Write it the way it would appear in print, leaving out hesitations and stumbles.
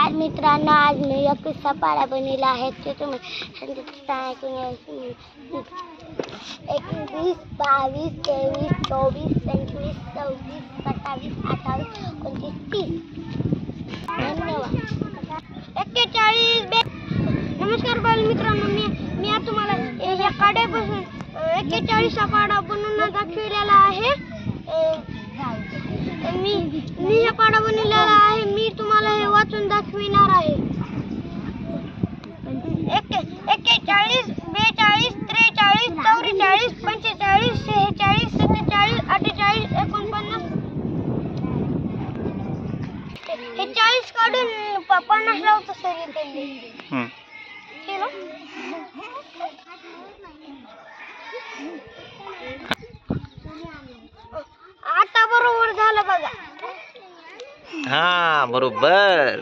नमस्कार मित्रांनो, आज मी एक किस्सा पाढा बनवला आहे ते तुम्ही 21, 22, 23, 24, 25, 26, 27, 28, 29, 30. धन्यवाद. 41. नमस्कार बालमित्रांनो, मी आज तुम्हाला या काड्यापासून 41 हा पाढा बनवून दाखवलेला आहे. मी हे पाढा बनवलेला आहे. मी तुम्हाला हे वाचून दाखविणार आहे. 41, 42, 43, 44, 45, 46, 47, 48, 49. हे 40 काढून 50 लावतो सर इथे. आता बरोबर झालं बघा. हा बरोबर.